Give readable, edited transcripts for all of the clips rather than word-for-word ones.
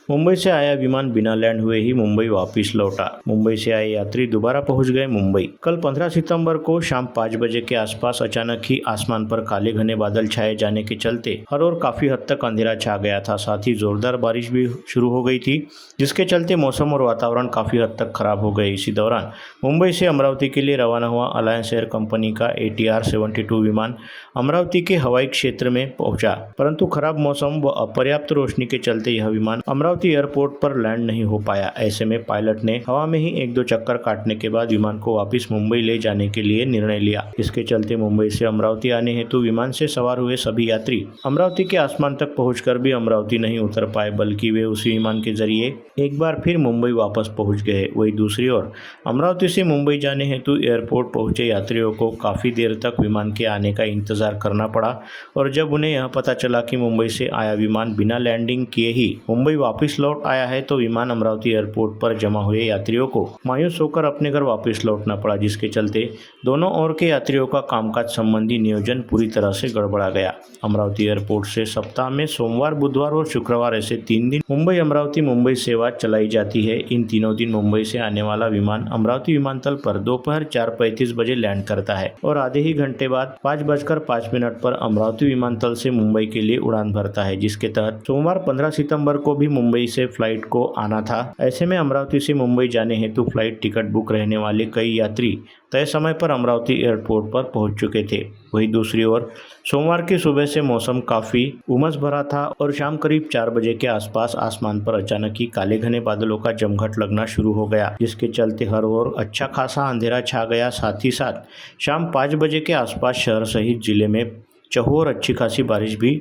मुंबई से आया विमान बिना लैंड हुए ही मुंबई वापस लौटा। मुंबई से आए यात्री दोबारा पहुंच गए मुंबई। कल 15 सितंबर को शाम 5 बजे के आसपास अचानक ही आसमान पर काले घने बादल छाए जाने के चलते हर ओर काफी हद तक अंधेरा छा गया था। साथ ही जोरदार बारिश भी शुरू हो गई थी, जिसके चलते मौसम और वातावरण काफी हद तक खराब हो गए। इसी दौरान मुंबई से अमरावती के लिए रवाना हुआ अलायंस एयर कंपनी का ATR 72 विमान अमरावती के हवाई क्षेत्र में पहुंचा, परंतु खराब मौसम व अपर्याप्त रोशनी के चलते यह विमान अमरावती एयरपोर्ट पर लैंड नहीं हो पाया। ऐसे में पायलट ने हवा में ही 1-2 चक्कर काटने के बाद विमान को वापस मुंबई ले जाने के लिए निर्णय लिया। इसके चलते मुंबई से अमरावती आने हेतु विमान से सवार हुए सभी यात्री अमरावती के आसमान तक पहुंचकर भी अमरावती नहीं उतर पाए, बल्कि वे उसी विमान के जरिए एक बार फिर मुंबई वापस पहुंच गए। वहीं दूसरी ओर अमरावती से मुंबई जाने हेतु एयरपोर्ट पहुंचे यात्रियों को काफी देर तक विमान के आने का इंतजार करना पड़ा, और जब उन्हें यह पता चला कि मुंबई से आया विमान बिना लैंडिंग किए ही मुंबई वापस लौट आया है, तो विमान अमरावती एयरपोर्ट पर जमा हुए यात्रियों को मायूस होकर अपने घर वापस लौटना पड़ा, जिसके चलते दोनों ओर के यात्रियों का कामकाज संबंधी नियोजन पूरी तरह से गड़बड़ा गया। अमरावती एयरपोर्ट से सप्ताह में सोमवार, बुधवार और शुक्रवार ऐसे 3 दिन मुंबई अमरावती मुंबई सेवा चलाई जाती है। इन तीनों दिन मुंबई से आने वाला विमान अमरावती विमानतल पर दोपहर 4:35 बजे लैंड करता है और आधे ही घंटे बाद 5:05 पर अमरावती विमानतल से मुंबई के लिए उड़ान भरता है, जिसके तहत सोमवार 15 सितंबर को भी मुंबई से फ्लाइट को आना था। ऐसे में अमरावती से मुंबई जाने हेतु फ्लाइट टिकट बुक रहने वाले कई यात्री तय समय पर अमरावती एयरपोर्ट पर पहुंच चुके थे। वहीं दूसरी ओर सोमवार की सुबह से मौसम काफी उमस भरा था और शाम करीब 4 बजे के आसपास आसमान पर अचानक ही काले घने बादलों का जमघट लगना शुरू हो गया, जिसके चलते हर ओर अच्छा खासा अंधेरा छा गया। साथ ही साथ शाम 5 बजे के आसपास शहर सहित जिले में चहुओर अच्छी खासी बारिश भी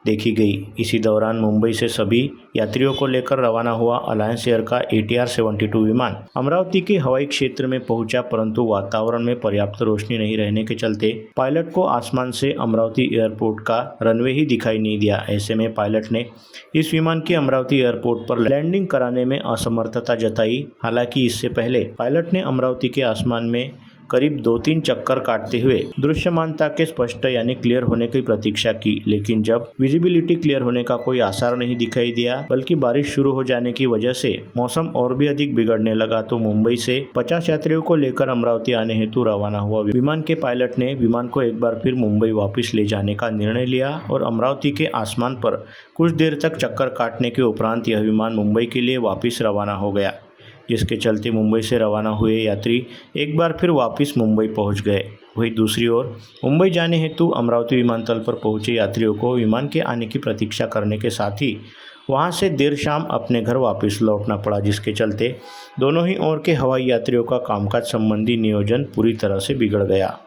देखी गई। इसी दौरान मुंबई से सभी यात्रियों को लेकर रवाना हुआ अलायंस एयर का ATR 72 विमान अमरावती के हवाई क्षेत्र में पहुंचा, परंतु वातावरण में पर्याप्त रोशनी नहीं रहने के चलते पायलट को आसमान से अमरावती एयरपोर्ट का रनवे ही दिखाई नहीं दिया। ऐसे में पायलट ने इस विमान की अमरावती एयरपोर्ट पर लैंडिंग कराने में असमर्थता जताई। हालांकि इससे पहले पायलट ने अमरावती के आसमान में करीब 2-3 चक्कर काटते हुए दृश्यमानता के स्पष्ट यानी क्लियर होने की प्रतीक्षा की, लेकिन जब विजिबिलिटी क्लियर होने का कोई आसार नहीं दिखाई दिया, बल्कि बारिश शुरू हो जाने की वजह से मौसम और भी अधिक बिगड़ने लगा, तो मुंबई से 50 यात्रियों को लेकर अमरावती आने हेतु रवाना हुआ विमान के पायलट ने विमान को एक बार फिर मुंबई वापस ले जाने का निर्णय लिया और अमरावती के आसमान पर कुछ देर तक चक्कर काटने के उपरांत यह विमान मुंबई के लिए वापस रवाना हो गया, जिसके चलते मुंबई से रवाना हुए यात्री एक बार फिर वापस मुंबई पहुंच गए। वहीं दूसरी ओर मुंबई जाने हेतु अमरावती विमानतल पर पहुंचे यात्रियों को विमान के आने की प्रतीक्षा करने के साथ ही वहां से देर शाम अपने घर वापस लौटना पड़ा, जिसके चलते दोनों ही ओर के हवाई यात्रियों का कामकाज संबंधी नियोजन पूरी तरह से बिगड़ गया।